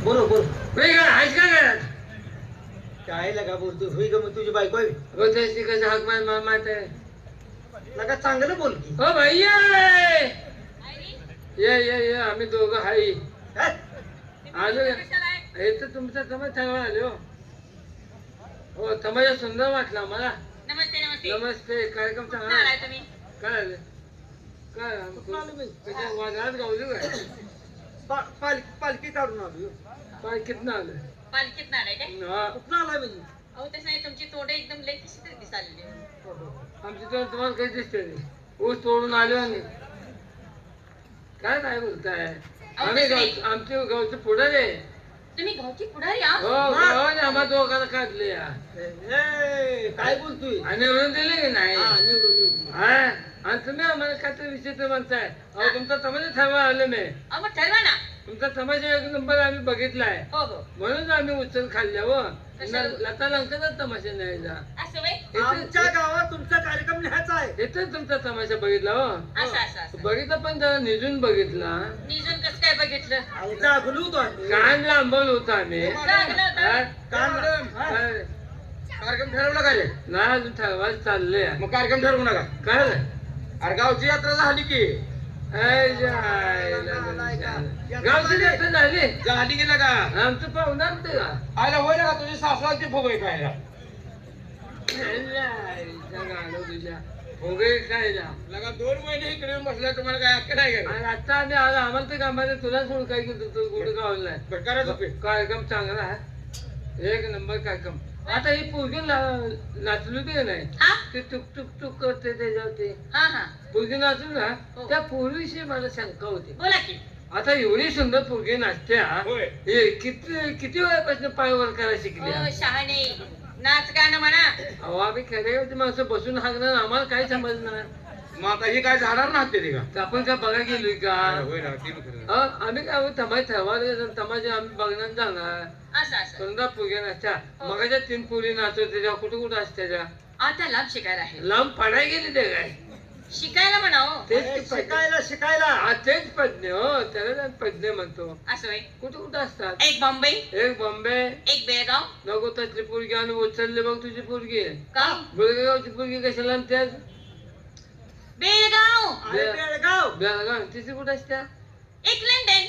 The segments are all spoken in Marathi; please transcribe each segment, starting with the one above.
बरोबर होय का आहेस का घरात? काय लगा बोलतो होई ग मग तुझी बायको आहे हो तशी कसं हाक मार मला माहित आहे. लगा चांगलं बोल की हो भैया ये आम्ही दोघं हाई काय? आलो. हे तर तुमचा समाज चांगला आले हो. हो समाजा सुंदर वाटला मला. नमस्ते नमस्ते. नमस्ते. कार्यक्रम चांगला कुठं आलाय आहे. तुम्ही? काय आलं काय कुठं आलो मी? कशा वादळात गावली काय? पालखी काढून आलो काय कितना आलं पालखीत आलाय काय? हा. कुठं आलाय म्हणजे अहो तसं नाही, तुमची तोंड एकदम लई कशी तरी दिसालेली. आमची तर तुम्हाला काही दिसते नाही. ऊस तोडून आलो आणि काय काय बोलताय? आम्ही आमचे गावचे पुढारी आहे. तुम्ही गावची पुढारी हो आहात? गावाने आम्हा दोघांना काढले या काय बोलतोय आणि निवडून दिले की नाही हा, निवडून हा आणि तुम्ही आम्हाला काहीतरी विचित्र म्हणताय. अहो तुमचा समाज ठरवा आलो मी. अहो मग ठरवा ना. तुमचा समाज एक नंबर आम्ही बघितलाय हो हो. म्हणून आम्ही उचल खाल्ल्या हो. कशाला? लता लंकाचा तमाशा न्यायचा. असं वय? आमच्या गावात तुमचा कार्यक्रम न्यायचा आहे इथं तुमचा तमाशा बघितला हो. असं असं असं. बघितला पण जरा निजून बघितला. निजून कसं काय बघितलं? अहो, जागलो होतो आम्ही कान लांबवलं होतं आम्ही. चांगलं होतं. हा? कान काय? कार्यक्रम ठरवला का रे? नाही अजून ठरवायचं चाललंय. मग कार्यक्रम ठरवू नका. काय झालं? अरे गावची यात्रा झाली की गावची यात्रा झाली. झाली की का आमचं पाहुणार ते का आयला होय ना तुझी सासराची फुगई खायला वगैरे काय ना लगा 2 महिने इकडे येऊन बसला तुम्हाला काय अक्कल आहे का? आणि आता आम्ही आलो आम्हाला तर कामाला तुला सोडून काय केलं तू कुठं गावला बरं करायचं पे. कार्यक्रम चांगला आहे. एक नंबर कार्यक्रम. आता ही पोरगी नाचली की नाही हा ती टुक टुक टुक करते त्याच्यावरती हा हा. पोरगी नाचू ना हो. त्या पोरीविषयी मला शंका होती. बोला की. आता एवढी सुंदर पोरगी नाचते होय. हे किती वेळापासून पाय वर करायला शिकली हो शहाणे. नाच गाणं म्हणा. अहो आम्ही खेडेगावची माणसं बसून हाकणार आम्हाला काय समजणार. मग आता ही काय झाडावर नाचते ती का? तर आपण काय बघा गेलोय का होय ना ती खरं. आम्ही काय तमाशा ठरवायला तमाशा आम्ही बघण्यात जाणार. असं असं. सुंदर पोरग्या नाचत्या हो. मगाच्या 3 पोरी नाचत त्याच्या कुठं कुठं असते त्या आता लांब शिकायला आहे. लांब पडाय गेली ते काय शिकायला म्हणा हो. तेच शिकायला तेच पज्ञ हो त्याला पज्ञ म्हणतो. असं वय. कुठं कुठं असतात. एक बॉम्बे, एक बॉम्बे एक बेळगाव. नको तसली पोरगी आणि उचलली बघ तुझी पोरगी का? बेळगावची पोरगी कशाला त्याच बेळगाव. बेळगाव बेळगाव तिची कुठं असत्या एक लंडन.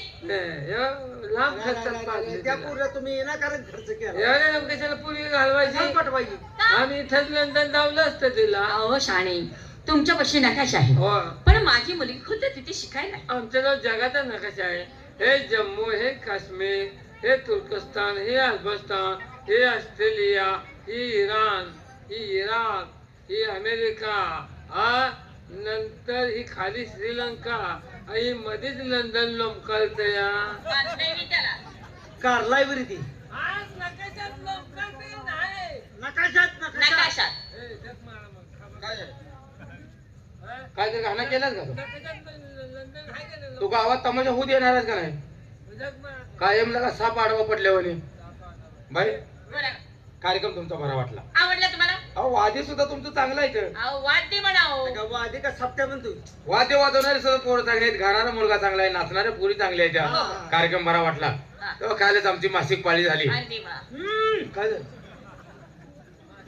लांब खर्चात त्या पाडली पूर्वी तुम्ही विनाकारण खर्च केला एवढ्या लांब कशाला पोरगी घालवायची. पाठवायची आम्ही इथंच लंडन धावलं असतं तिला. अहो शाणे, तुमच्यापाशी नकाशा आहे हो पण माझी मुलगी खुद्द तिथे शिकायला आहे. आमच्या गाव जगाचा नकाशा आहे. हे जम्मू हे काश्मीर हे तुर्कस्तान हे अफगाणिस्तान हे ऑस्ट्रेलिया ही इराण ही इराक ही अमेरिका हा नंतर ही खाली श्रीलंका आणि मध्येच लंडन लोंबकळत या वाचलंय मी त्याला. कारलाय बरी ती नकाशात नकाशात. काय झालं? काय तरी घाणा केलास का तू? तू गावात तमाशा होऊ देणारच का नाही? कायम लगा साप आडवा पडल्यावानी. बाई बोला. कार्यक्रम तुमचा बरा वाटला. आवडला तुम्हाला? अहो वाद्य सुद्धा तुमचं चांगलं आहे तर. अहो वाद्य म्हणा हो. आधी का सप्त्या म्हणतो वाद्य वाजवणारे सुद्धा पोरं चांगले आहेत, गाणारा मुलगा चांगला आहे, नाचणाऱ्या पोरी चांगल्या आहेत. हा. त्या कार्यक्रम बरा वाटला. हा. तेव्हा कालच आमची मासिक पाळी झाली. आणि ते म्हणा. काय झालं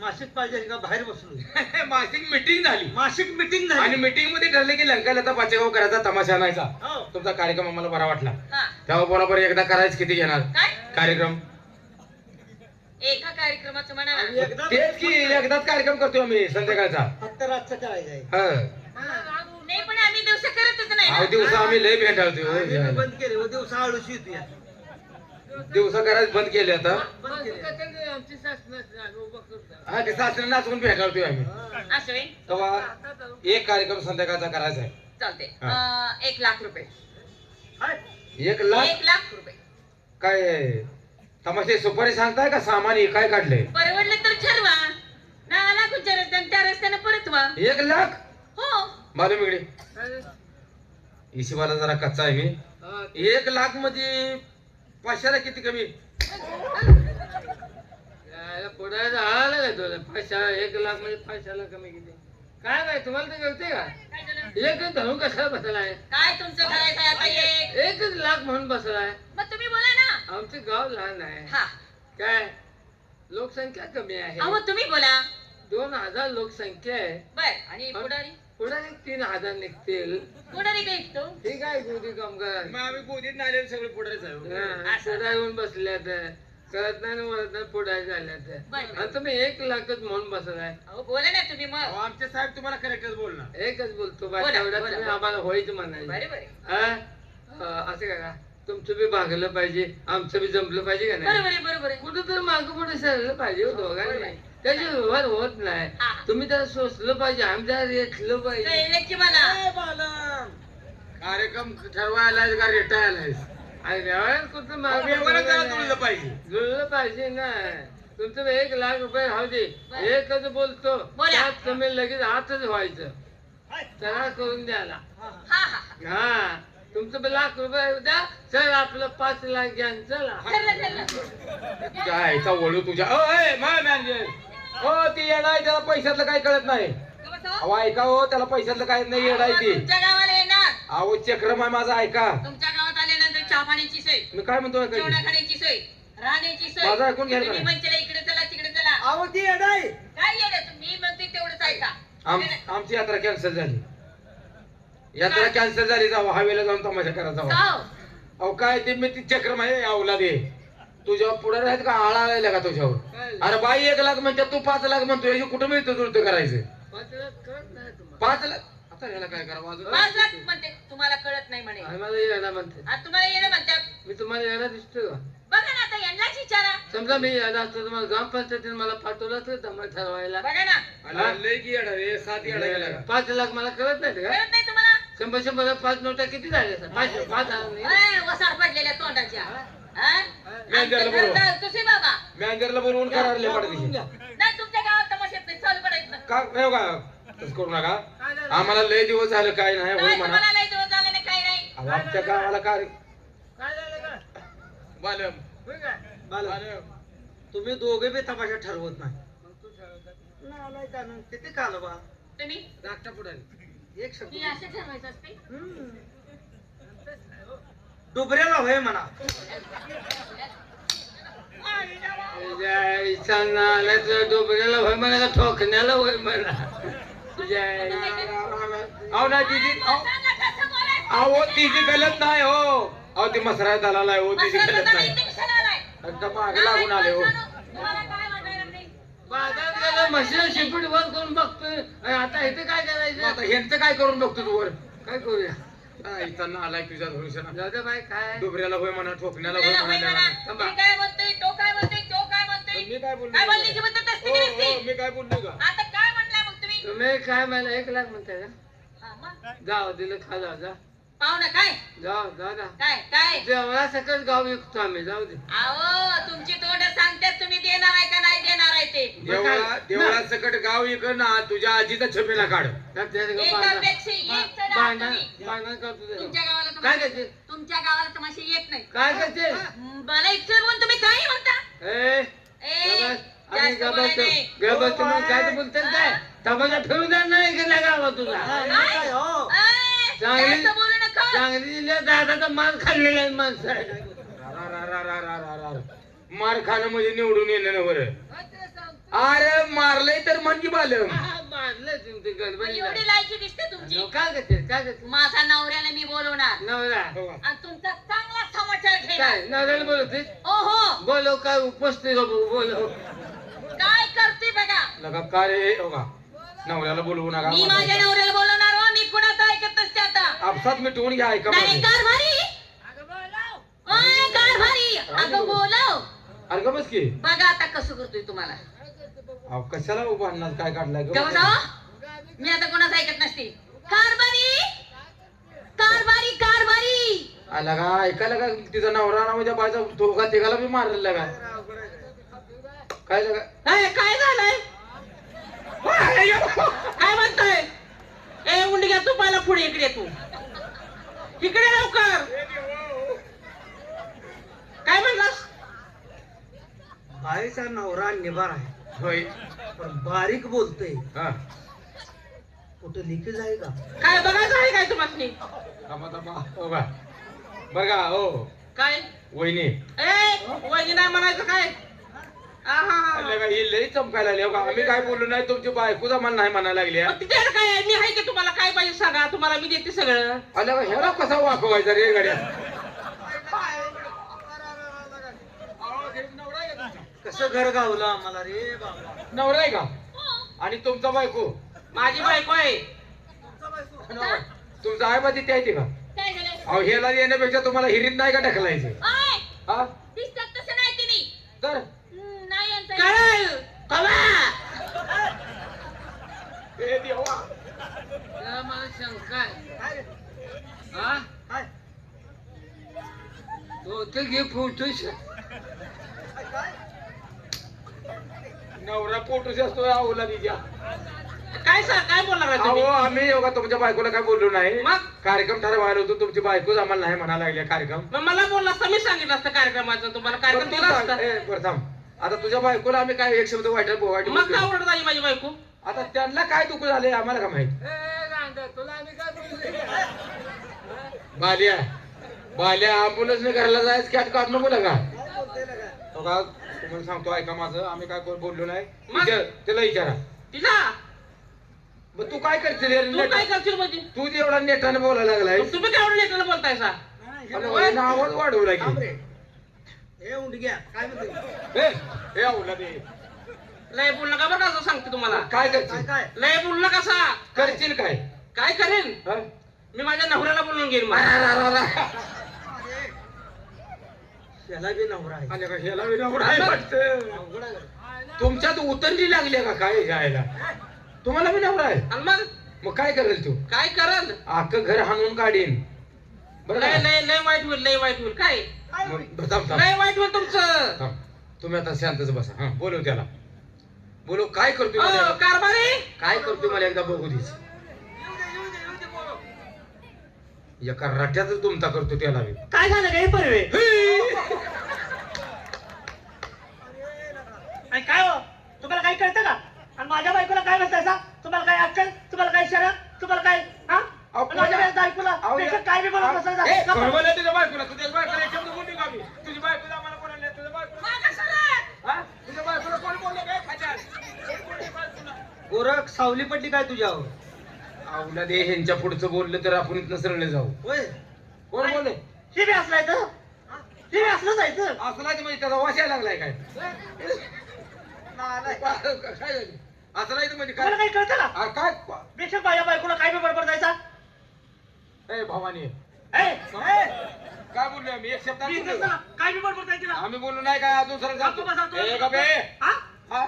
मासिक पाहिजे का बाहेर बसलो मासिक मीटिंग झाली मासिक मिटिंग आणि झाली मीटिंग मध्ये ठरले की लंका लता पाचेगाव करायचा तमाशा आणायचा. हो. तुमचा कार्यक्रम आम्हाला बरा वाटला. हा. तेव्हा बोला बरं एकदा करायचं किती घेणार काय? कार्यक्रम? एका कार्यक्रमाचं म्हणा आणि ना. एकदा तेच की एकदाच कार्यक्रम करतो आम्ही संध्याकाळचा. फक्त रातचं करायचं आहे नाही पण आम्ही दिवस करतच नाही अहो ना. दिवसा आम्ही लय भेटाळतो. आम्ही बी बंद केले हो दिवसा आळशी होती दिवसा करायचं बंद केले आता. बंद केले आमची सासू उभं करतात. हा ते सासऱ्या नाचून भेटाळतोय आम्ही. असं आहे. तेव्हा एक कार्यक्रम संध्याकाळचा करायचा आहे. चालते. हा. 1 लाख रुपये. हाय. 1 लाख 1 लाख रुपये. काय तमाशे सुपारी सांगताय का सामान काय काढलंय? परवडलं तर ठरवा. 10 लाख रस्त्याने त्या रस्त्याने परतवा. 1 लाख हो. मालूम इकडे काय? इशिवाला जरा कच्चा आहे मी. हा, 1 लाख मध्ये 500ला किती कमी? याला पुढे आला का तुला 1 लाख म्हणजे 500ला कमी किती काय नाही तुम्हाला ते कळते का काय झालं? एकच धरून कशाला बसलाय काय तुमचं करायचं आहे आता एक? 1 लाख म्हणून बसलाय मग तुम्ही बोला ना. आमचं गाव लहान आहे हा काय लोकसंख्या कमी आहे अहो तुम्ही बोला 2000 लोकसंख्या आहे बर आणि पुढारी पुढे 3000 निघतील पुढारी काय तो ठीक आहे गोदी कामगार मग आम्ही गोदीत नाले सगळे पुढेच आहे पुढे येऊन बसल्यात कळत नाही ना वळत नाही पुढे झाल्यात बरं. आणि तुम्ही 1 लाखच म्हणून बसलाय अहो बोला ना तुम्ही मग अहो, आमचे साहेब तुम्हाला करेक्टच बोलणार एकच बोलतो बोला, बाकी एवढा बोला. तुम्ही आम्हाला होईच म्हणायचं बरे बरे असं का तुमचं बी भागलं पाहिजे आमचं बी जमलं पाहिजे का नाही बरोबर आहे बरोबर आहे कुठं तर मागं पुढे सरलं पाहिजे हो दोघांनी त्याचे व्यवहार होत नाही हा. तुम्ही त्याला सोसलं पाहिजे आम्ही त्याला रेटलं पाहिजे कळलं की मला कार्यक्रम ठरवायला का रेटायला आणि व्यवहार कुठं मागं व्यवहारात पुढं जरा नाही. जुळलं पाहिजे जुळलं पाहिजे ना तुमचं 1 लाख रुपये राहू दे बरं. एकच बोलतो बोला. त्यात तुम्ही लगेच हातच व्हायचं त्याला करून द्याला हा हा हा तुमचं 1 लाख रुपये द्या चल आपलं 5 लाख घ्या आणि चला ठरलं ठरलं जायचा वळू तुझ्या मॅनेजर हो ती येणार आहे त्याला पैशातलं काही कळत नाही अहो ऐका हो त्याला पैशातलं काही नाही येणार आहे ती तुमच्या गावाला येणार अहो चक्रम आहे माझा ऐका तुमच्या गावात आल्यानंतर चहा पाण्याची सोय मी काय म्हणतो ऐका जेवणा की. खाण्याची सोय राहण्याची सोय माझं ऐकून घ्याल का तुम्ही नाही? म्हणशीला इकडे चला तिकडे चला अहो ती येणार काय येणं तुम्ही म्हणते तेवढंच ऐका आमची यात्रा कॅन्सल झाली यात्रा कॅन्सल झाली जाऊ हवेला जाऊन तमाशा करा जाऊ जाऊ. अहो काय ते मी ती चक्रम आहे अवला दे तुझ्यावर पुढे राहत का आळा आलाय का तुझ्यावर अरे बाई 1 लाख म्हणते तू 5 लाख म्हणतोय हे कुठं मिळतं जुळतं करायचं 5 लाख कळत नाही तुम्हाला 5 लाख आता ह्याला काय करावं अजून 5 लाख म्हणते तुम्हाला कळत नाही म्हणे आणि मला येणार म्हणते आता तुम्हाला येणं म्हणतात मी तुम्हाला येणार दिसतो का बघा ना आता यांनाच विचारा समजा मी येणार असतो तुम्हाला ग्रामपंचायतीने मला पाठवलं तर जमा ठरवायला बघा ना अरे लय की येणार रे 7 येणार गेला का? 5 लाख मला कळत नाही का कळत नाही तुम्हाला 100 5 नोटा किती झाल्या 5 वसाड पडलेल्या तोंडाच्या हा? मॅनेजरला आमचं बोलवा. घर तुझी बाबा मॅनेजरला बोलवून करारले पाडते नाही तुमच्या गावात तमाशेत नाही चालू पडायचं नाही. का नाही हो का तसं करू नका आम्हाला लय दिवस झालं काय नाही होय नाही म्हणा तुम्हाला नाही दिवस झाले नाही काही नाही अहो, आमच्या गावाला काय काय झालं का बालम होय काय बालम तुम्ही दोघे बी तमाशा ठरवत नाही मग तू ठरवतात नालाय का ना किती काल बा तुम्ही धाकटा पुढे एक शब्द ही असं ठरवायचं असते डुबऱ्याला होय म्हणा डोबऱ्याला होय म्हणा का ठोकण्याला होय म्हणा जय अहो नाही तिची सांगा कसं बोलायचं. अहो तिची गलत नाही हो अहो ती मसरा दलाल आहे हो तिची मसाला गलत तर नाही इथे कशाला आलाय? एकदम मागे लागून आले हो तुम्हाला काय वाटायला नाही? बाजारात गेलं म्हशीला शिपीट वर करून बघतोय आणि आता इथे काय मग आता करायचं ह्यांचं काय करून बघतो तू वर काय करूया इथं आलाय तुझ्या भविष्यात जाऊ दे बाई काय डुबऱ्याला होय म्हणा ठोकण्याला होय तुम्हाला होय म्हणा. म्हणा थांबा. मी काय म्हणतोय तो काय म्हणतोय तो काय म्हणतोय मी काय बोललो काय बोलली की म्हणतात असते की हो, नसते? हो, मी काय बोललो का आता काय म्हणला मग तुम्ही तुम्ही काय मला 1 लाख म्हणताय का हा, मग? जाऊ दिलं खा जाऊ जा पाहुणा काय जाऊ जा काय काय जेवढा सकट गाव विकतो आम्ही जाऊ दे अहो तुमची तोंड सांगतात तुम्ही देणार आहे का नाही देणार आहे ते देवळा सकट गाव इकड ना तुझ्या आजीचा छपेला काढ एकापेक्षा एक चढा भांडण तुम्ही. भांडण करतो ते. तुमच्या गावाला काय तमाशे करते तुमच्या गावाला तमाशे येत नाही काय करते मला इच्छा तुम्ही काही म्हणता ए ए, आम्ही जास्त बोलायचं नाही. गबस तुम्ही काय तर बोलतात काय तमाशा फिरून द्या नाही गेला गावात तुझा काय हो ए, चांगली- जास्त बोलू नका चांगली जिल्ह्यात दादाचा माल खाल्लेला आहे माणसं आहे. मार खाणं म्हणजे निवडून येणं ना बरं अरे मारलंय तर म्हणजे बालम मारलं तुमची गडबडी एवढी लायकी दिसते तुमची काय करते काय करते माझा नवऱ्याला मी बोलवणार नवरा आणि तुमचा चांगला समाचार घेणार काय नवऱ्याला बोलते ओहो बोलो काय उपस्थित बोलो काय करते बघा लगा का रे हो का नवऱ्याला बोलवू नका मी माझ्या नवऱ्याला बोलवणार हो मी कुणाचं ऐकत नसते आता आपसात मिटवून घ्या ऐका नाही माझं. कारभारी ओय, कारभारी अगं बोलव अरे का बस की बघा आता कसं करतोय तुम्हाला अहो, कशाला उभा आणणार काय काढलाय तेव्हा गं? जाऊ. मी आता कोणाचं ऐकत नसते कारभारी कारभारी कारभारी आला का ऐकायला का तिचा नवरा ना म्हणजे बायचा दोघा तिघाला बी मारलेला का काय लगा काय झालंय काय म्हणतोय ए उंडग्या तू पहिला पुढे इकडे तू इकडे लवकर काय म्हणलास बाईचा नवरा निभार आहे होय पण बारीक बोलतोय हा कुठं लिकेज आहे का काय बघायचं आहे काय तुम्हाला थांबा, थांबा. हो का बरं का हो काय वहिनी ए वहिनी नाही म्हणायचं काय आहा. अरे का ही लई चमकायला लागली हो का? आम्ही काय बोललो नाही, तुमची बायकोच आम्हाला नाही म्हणायला लागली हा? मग तिच्याकडे काय आहे? मी आहे की तुम्हाला काय पाहिजे सांगा तुम्हाला मी देते सगळं अरे का ह्याला कसा वाकवायचा रे गाड्या? कसं घर गावलं आम्हाला रे बाबा. नवरा आहे का? आणि तुमचा बायको? माझी बायको आहे तुमचा आहे माझी ती आहे ती का? काय झालं अहो ह्याला येण्यापेक्षा तुम्हाला हिरीत नाही का ढकलायचे ओय, हा? दिसतात तसं नाही तिने तर नाही यांचं कळलं कवा हे देवा. त्याला मला शंका आहे काय रे? हा काय? तो ते घे फोटो काय? नवरा पोटूच असतो आवला तिच्या. काय सांग काय बोलणार आहे अहो तुम्ही आम्ही योगा तुमच्या बायकोला काय बोललो नाही. मग? कार्यक्रम ठरवायला होतो, तुमची बायकोच आम्हाला नाही म्हणायला लागल्या कार्यक्रम. मग मला बोलला असता मी सांगितलं असतं कार्यक्रमाचं तुम्हाला कार्यक्रम बरं, दिला तू असता सांग. ए, बरं थांब. आता तुझ्या बायकोला आम्ही काय एक शब्द वाईट वाईट मग काय बोललो. ओरडत आहे माझी बायको आता त्यांना काय दुःख झाले आम्हाला का माहित? तुला आम्ही काय बोलले बाल्या बाल्या अँब्युलन्सने घराला जायचं कॅट काढणं बोला का? काय बोलतोय ना काय? हो का? तुम्हाला सांगतो ऐका माझं, आम्ही काय बोललो नाही. मग? त्याला विचारा. तिला मग तू काय करशील रे? तू काय करशील म्हणजे तू एवढा नेटाने बोलायला लागलाय. मग तुम्ही काय लेटरला बोलतायसा नाही, आणि हे वहिनी आवाज वाढवला थांब की रे. हे उंडग्या काय म्हणते? हे आवला दे. लय बोल नका बरं का असं सांगते तुम्हाला काय काय करशील? काय? लय बोल नका सा करशील काय? काय करेन हा? मी माझ्या नवऱ्याला बोलून घेईन मग. अरे, त्याला बी नवरा आहे. आल्या का? ह्याला बी नवरा आहे वाटतं. अवघड आहे. तुमच्यात उतरली लागली का काय जायला? तुम्हाला बी नवरा आहे? आणि मग मग काय करेल तू? काय करल अख्खं घर हाणून काढीन. बरं लय का? लय लय वाईट होईल लय वाईट होईल काय काय मग होईल? थांब, थांब. लय वाईट होईल तुमचं थांब. तुम्ही आता शांतच बसा. हा बोलव त्याला. बोलव. काय करतोय मला अहो, एकदा- कारभारी काय करतोय मला एकदा बघू दे. एका रट्यातच तुमचा करतो त्याला बी. काय झालं काय परवे आणि काय हो तुम्हाला काही कळतं का आणि माझ्या बायकोला काय म्हणतायचा तुम्हाला काय अक्कल तुम्हाला काय शरम तुम्हाला काय हा अहो, आणि माझ्या बायकोला अहो, त्याच्यात काय बी बोलत ए, बसायचा बरोबर आहे तुझ्या बायकोला. तुझ्या बायकोला एक शब्द बोलली का मी? तुझी बायकोला आम्हाला बोलायला नाही. तुझ्या बायकोला हा? तुझ्या बायकोला कोण बोललं काय खात्यात? कोण बोललं बायकोला? गोरख सावली पडली काय तुझ्यावर? आवला दे. ह्यांच्या पुढचं बोललं तर आपण इथनं सरळ जाऊ. होय. कोण बोलले? हे बी असलाय तर हे बी असलं जायचं असला म्हणजे त्याचा वास यायला लागलाय काय? नालायक. काय झालं? असला म्हणजे तुम्हाला काय? काही कळतं का आ, काय? बेशक माझ्या बायकोला काय बी बडबड जायचा ए भवानी, ए, ए, काय बोललो आम्ही? एक शब्द मी बोललो. इथंच ना, काय बी बडबड जायची ना आम्ही बोललो नाही काय? अजून सरळ जातो बसा, जातो. तो- ए गबे. हा? हा?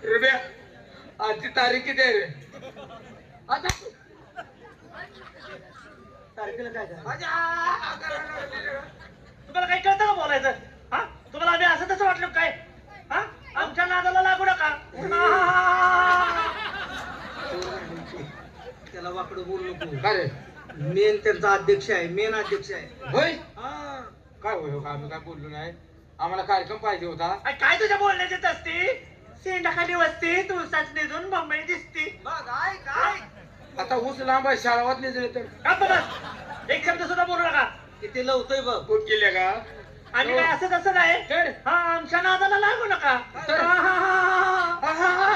रुबे, आजची तारीख किती आहे रे? आता तारखेला काय झालं? तुम्हाला काही कळतं का बोलायचं हा तुम्हाला आम्ही असं तसं वाटलं काय हा आमच्या नादाला लागू नका त्याला वाकडं बोलू नको. काय रे? मेन त्यांचा अध्यक्ष आहे, मेन अध्यक्ष आहे. होय? हा. काय होय हो का? आम्ही काय बोललो नाही. आम्हाला कार्यक्रम पाहिजे होता. अरे काय तुझ्या बोलण्याची असते सेंडाखाली वसते तुळसाच निघून बंबई दिसते बघ, काय काय आता ऊस लांब आहे, शाळावात निघले तर गप्प बस एक शब्द सुद्धा बोलू नका किती लवतोय बघ. कोण गेले का? आणि काय असं तसं नाही तर? हा आमच्या नादाला लागू नका तर? हा, हा, हा, हा.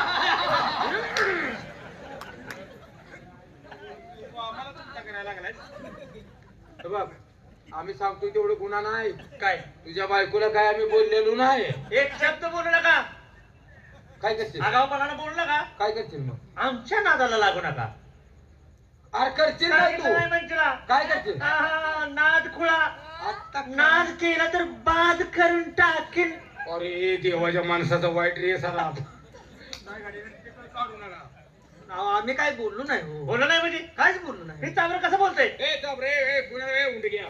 आम्हाला तुमचा करायला लागलाय. हे बघ, आम्ही सांगतोय तेवढं गुन्हा नाही. काय तुझ्या बायकोला काय आम्ही बोललेलो नाही. एक शब्द बोलू नका काय करशील? आगाऊपणानं बोलू नका काय करशील मग? आमच्या नादाला लागू नका अरे करशील काय सांगितलं नाही तू? मंजुळा. काय करशील? आहा, नाद खुळा आता नाद केला तर बाद करून टाकीन अरे देवाच्या माणसाचा वाईट रेस आला. अहो, आम्ही काय बोललो नाही हो. बोललं नाही म्हणजे काहीच बोललो नाही. हे चाबर कसं बोलतोय ए थांब रे, ए पुण्या रे, उंड घ्या.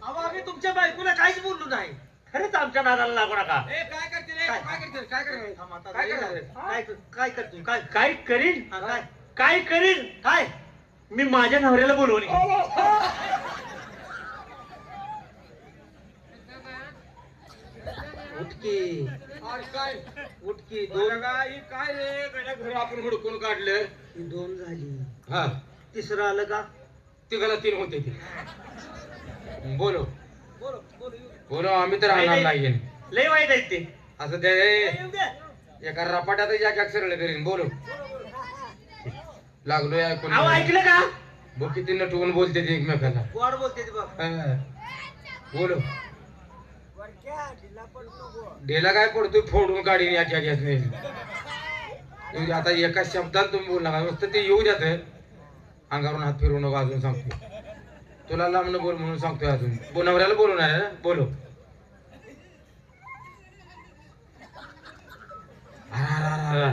अहो, आम्ही तुमच्या बायकोला काहीच बोललो नाही. खरंच आमच्या नादाला लागू नका ए काय करशील? ए, काय? काय करशील? काय करशील? थांब आता. काय करणार? काय करतोय काय? काय करीन हा, काय काय करीन काय? मी माझ्या नवऱ्याला बोलवून उठकी अरे काय उठकी दोन काय काय रे गड्या घर आपण हुडकून काढलं दोन झाली हा तिसरं आलं का तिघाला 3 होते ते बोलो बोलो आम्ही तर राहणार नाहीये लय वाईट आहेत ते असं ते एका रपाट्यात या सरळ करीन बोलो लागलोय ऐकून अहो ऐकलं का बघ किती नटवून बोलते ते एकमेकाला गोड बोलते ते बघ हा. बोलो ढेला काय पडतोय फोडून काढीन याच्या घ्यास नाही आता एका शब्दात तुम्ही बोलला का नुसतं ते येऊ द्यात अंगावरून हात फिरवू नको अजून सांगतो तुला लांबणं बोल म्हणून सांगतोय अजून नवऱ्याला बोलवणार आहे ना बोलो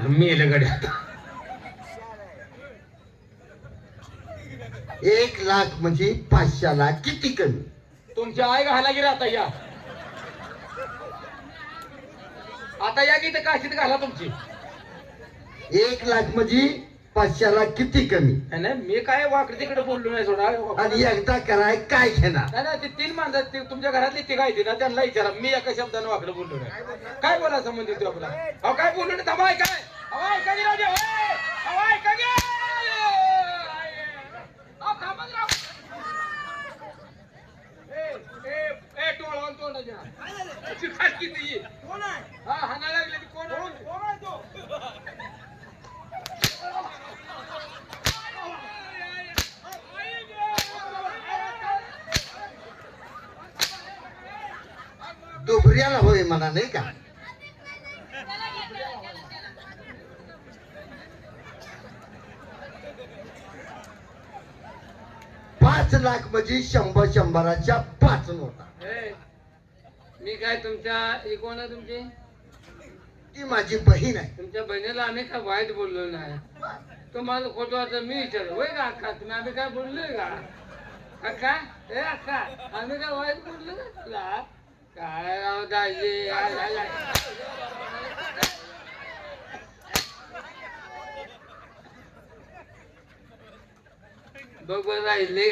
मेल गड्या 1,00,000 म्हणजे 500ला किती कमी तुमच्या आई घाला गेला आता या की ते काशीत घाला तुमची 1,00,000 म्हणजे 500ला किती कमी नाही मी काय वाकड तिकडे बोललो नाही सोडा आणि एकदा कराय काय घेणार नाही नाही ते 3 माणसं ते तुमच्या घरातली ती काय ना त्यांना विचारा मी एका शब्दानं वाकडं बोललो नाही काय बोला संबंधित तो आपला अहो काय बोललो नाही थांबा काय अहो ऐका की राजे अहो ऐका की अहो थांबा की राव. ए टोळवून तोंडाच्या काय किती हा हाना लागले ती कोण आहे तो दुबऱ्याला होय म्हणा नाही का 5,00,000 म्हणजे 100-100च्या 5 नोटा मी काय तुमच्या ही कोण आहे तुमची ती माझी बहीण आहे तुमच्या बहिणीला आम्ही काय वाईट बोललो नाही तुम्हाला खोटं वाटतं मी विचारलं होय का अक्का तुम्ही आम्ही काय बोललोय का अक्का ए अक्का आम्ही काय वाईट बोललो ना तुला काय राव दाजी बघ बरं राहिले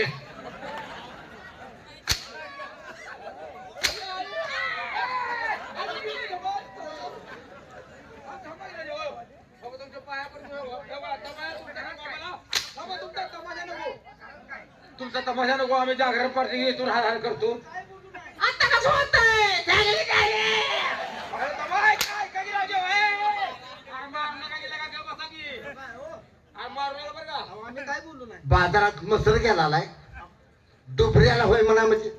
तुमचा तमाशा नको आम्ही जागरण पार्टी इथून हार करतो आता कसं होतंय झालेली काय आम्ही काय बोललो नाही बाजारात मसर गेलाय दुबऱ्याला होय म्हणा म्हणजे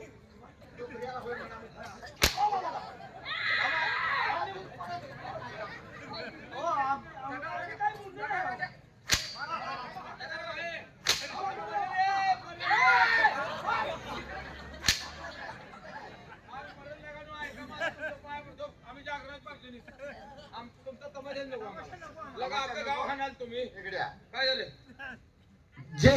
काय झालं जे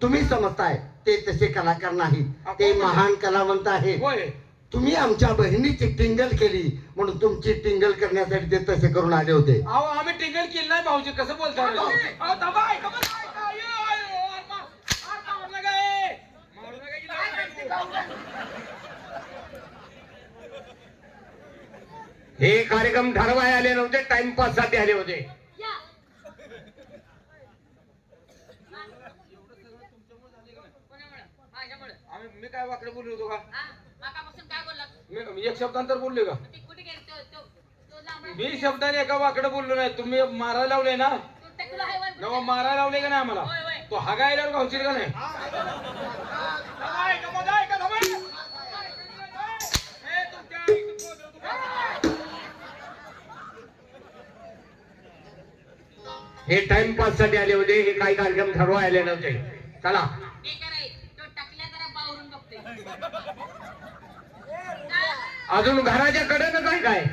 तुम्ही समजताय ते तसे कलाकार नाही ते महान कलावंत आहेत होय तुम्ही आमच्या बहिणीची टिंगल केली म्हणून तुमची टिंगल करण्यासाठी ते तसे करून आले होते अहो आम्ही टिंगल केली नाही भाऊजी कसं बोलता हे कार्यक्रम ठरवाय आले नव्हते टाइमपास साठी आले होते मी काय वाकडे बोललो होतो का माकापासून काय बोलला मी एक शब्दांतर बोलले का ती कुठे गेली तो लांबडा मी शब्दाने एका वाकडे बोललो नाही तुम्ही मारायला लावले ना तू टेकलो आहे वर नवा मारायला लावले का नाही आम्हाला होय, होय. तो हागायला गावशील का नाही हे टाइमपास साठी आले होते हे काही कार्यक्रम ठरवाय आले नव्हते चला बेकार आहे तो टाकल्या जरा बावरून बघते अजून घराच्या कडेनं काय काय